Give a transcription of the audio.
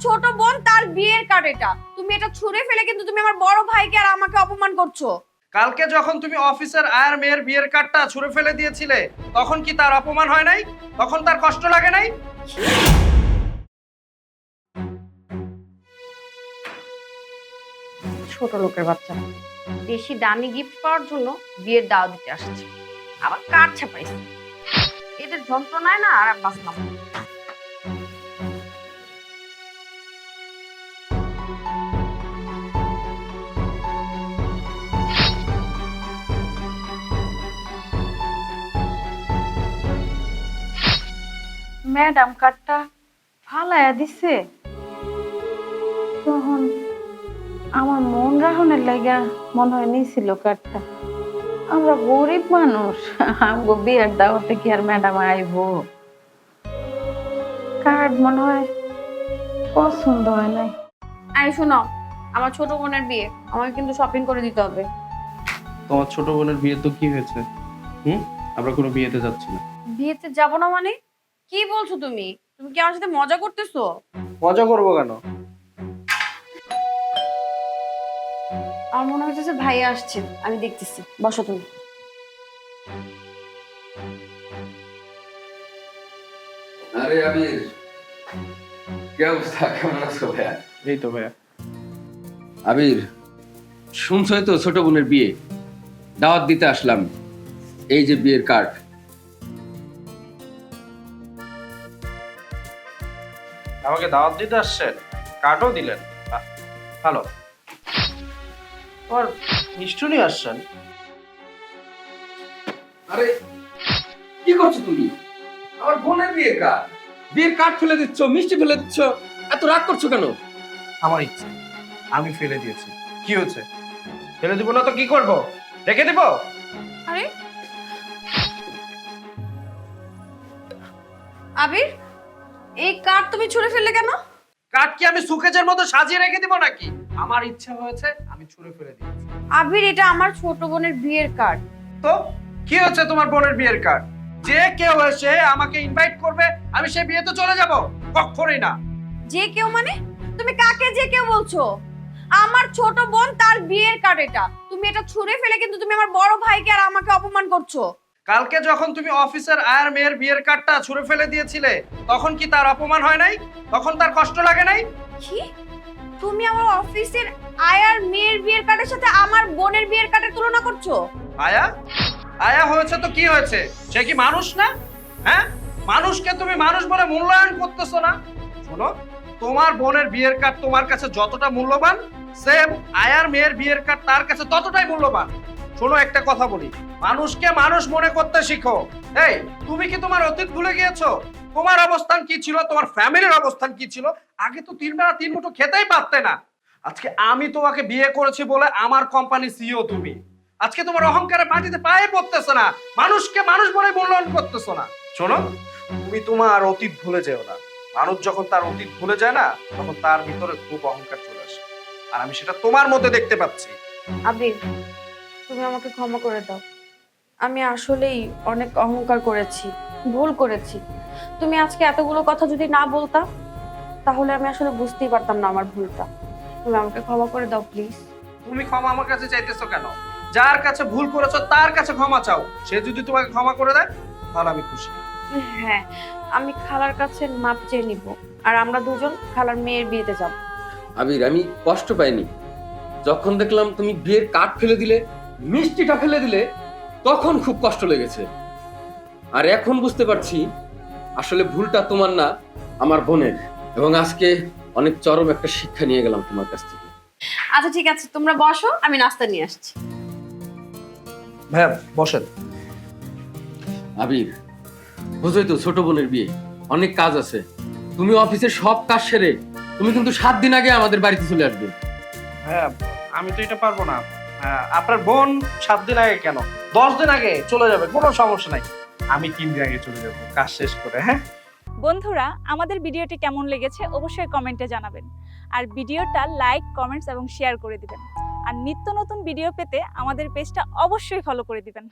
ছোট বোন তার বিয়ের কার্ড এটা। তুমি এটা ছুঁড়ে ফেলে কিন্তু তুমি আমার বড় ভাইকে আর আমাকে অপমান করছো। কালকে যখন তুমি অফিসের আয়ার মেয়ের বিয়ের কার্ডটা ছুঁড়ে ফেলে দিয়েছিলে তখন কি তার অপমান হয় নাই? তখন তার কষ্ট লাগে নাই? ছোট লোকের বাচ্চা বেশি দামি গিফট পাওয়ার জন্য বিয়ের দাওয়াত দিতে আসছে, আবার কার্ড ছাপাইছে। এদের যন্ত্রণায় না আর বাঁচলাম না। ম্যাডাম কার্ডটা ফালাইয়া দিছে। তখন আমার মন রাখনের লাগা মনে হয় নিছিল কার্ডটা। আমরা গরিব মানুষ, আমগো বিয়ের দাওয়াতে কি আর ম্যাডাম আইবো? কার্ড মনে হয় পছন্দ হয় নাই। আরে শোনো, আমার ছোট বোনের বিয়ে, আমাকে কিন্তু শপিং করে দিতে হবে। তোমার ছোট বোনের বিয়ে তো কি হয়েছে? আমরা কোনো বিয়েতে যাচ্ছি না। বিয়েতে যাব না মানে? কি বলছো তুমি? তুমি কি আমার সাথে মজা করতেছো? মজা করবো কেন? আমার মনে হচ্ছে ভাই আসছে, আমি দেখতেছি। বসো তুমি। আরে আবির, কি অবস্থা? কেমন আছো ভাইয়া? এই তো ভাইয়া। আবির, শুনছই তো ছোট বোনের বিয়ে, দাওয়াত দিতে আসলাম। এই যে বিয়ের কার্ড। আমাকে দাওয়াত দিতে আসছেন, কার্ডও দিলেন, ভালো। আর মিষ্টি নিয়ে আসছেন। আরে কি করছো তুমি? আমার বোনের বিয়ের কার্ড, বিয়ের কার্ড ফেলে দিচ্ছ, মিষ্টি ফেলে দিচ্ছ, এত রাগ করছো কেন? আমার ইচ্ছে, আমি ফেলে দিয়েছি, কি হয়েছে? ফেলে দিব না তো কি করব? রেখে দিব? আরে আবির, এই কার্ড তুমি ছুঁড়ে ফেললে কেন? কার্ড কি আমি সুকেজের মতো সাজিয়ে রেখে দিব নাকি? আমার ইচ্ছা হয়েছে, আমি ছুঁড়ে ফেলে দিয়েছি। আবির, এটা আমার ছোট বোনের বিয়ের কার্ড। তো কি হচ্ছে তোমার বোনের বিয়ের কার্ড? যে কেউ এসে আমাকে ইনভাইট করবে, আমি সেই বিয়েতে চলে যাব? কখনোই না। যে কেউ মানে? তুমি কাকে যে কেউ বলছো? আমার ছোট বোন তার বিয়ের কার্ড এটা। তুমি এটা ছুঁড়ে ফেলে কিন্তু তুমি আমার বড় ভাইকে আর আমাকে অপমান করছো। কালকে যখন তুমি অফিসের আয়ার মেয়ের বিয়ের কার্ডটা ছুঁড়ে ফেলে দিয়েছিলে তখন কি তার অপমান হয় নাই? তখন তার কষ্ট লাগে নাই? কি? তুমি আমার অফিসের আয়ার মেয়ের বিয়ের কার্ডের সাথে আমার বোনের বিয়ের কার্ডের তুলনা করছো? আয়া আয়া হয়েছে তো কি হয়েছে? সে কি মানুষ না? হ্যাঁ, মানুষকে তুমি মানুষ বলে মূল্যায়ন করতেছো না? শোনো, তোমার বোনের বিয়ের কার্ড তোমার কাছে যতটা মূল্যবান, সেম আয়ার মেয়ের বিয়ের কার্ড তার কাছে ততটাই মূল্যবান। শোনো, একটা কথা বলি, মানুষকে মানুষ মনে করতে শিখো। এই, তুমি কি তোমার অতীত ভুলে গিয়েছো? তোমার অবস্থান কি ছিল, তোমার ফ্যামিলির অবস্থান কি ছিল? আগে তো 3 বেলা 3 মুঠো খেতেই পারতে না। আজকে আমি তোমাকে বিয়ে করেছি বলে আমার কোম্পানি সিইও তুমি। আজকে তোমার অহংকারে মাটিতে পায়ে পড়তেছ না, মানুষকে মানুষ বলে মূল্যায়ন করতেছ না। শোনো, তুমি তোমার অতীত ভুলে যেও না। মানুষ যখন তার অতীত ভুলে যায় না, তখন তার ভিতরে খুব অহংকার চলে আসে, আর আমি সেটা তোমার মধ্যে দেখতে পাচ্ছি। আবির, তুমি আমাকে ক্ষমা করে দাও। আমি আসলেই অনেক অহংকার করেছি, ভুল করেছি। তুমি আজকে এতগুলো কথা যদি না বলতা, তাহলে আমি আসলে বুঝতেই পারতাম না আমার ভুলটা। তুমি আমাকে ক্ষমা করে দাও প্লিজ। তুমি ক্ষমা আমার কাছে চাইতেছো কেন? যার কাছে ভুল করেছো তার কাছে ক্ষমা চাও। সে যদি তোমাকে ক্ষমা করে দেয় তাহলে আমি খুশি। হ্যাঁ, আমি খালার কাছে মাপ চেয়ে নিব, আর আমরা দুজন খালার মেয়ের বিয়েতে যাব। আবির, আমি কষ্ট পাইনি। যখন দেখলাম তুমি বিয়ের কার্ড ফেলে দিলে, মিষ্টিটা ফেলে দিলে, তখন খুব কষ্ট লেগেছে। আর এখন বুঝতে পারছি আসলে ভুলটা তোমার না, আমার বোনের। এবং আজকে অনেক চরম একটা শিক্ষা নিয়ে গেলাম তোমার কাছ থেকে। আচ্ছা ঠিক আছে, তোমরা বসো, আমি নাস্তা নিয়ে আসছি। ভাইয়া বসেন। আবির, বুঝোই তো ছোট বোনের বিয়ে, অনেক কাজ আছে। তুমি অফিসের সব কাজ সেরে তুমি কিন্তু 7 দিন আগে আমাদের বাড়িতে চলে আসবে। হ্যাঁ, আমি তো এটা পারবো না। আপনার বোন 7 দিন আগে কেন, 10 দিন আগে চলে যাবে, কোনো সমস্যা নাই। আমি 3 দিন আগে চলে যাবো কাজ শেষ করে। হ্যাঁ বন্ধুরা, আমাদের ভিডিওটি কেমন লেগেছে অবশ্যই কমেন্টে জানাবেন। আর ভিডিওটা লাইক, কমেন্টস এবং শেয়ার করে দিবেন। আর নিত্য নতুন ভিডিও পেতে আমাদের পেজটা অবশ্যই ফলো করে দিবেন।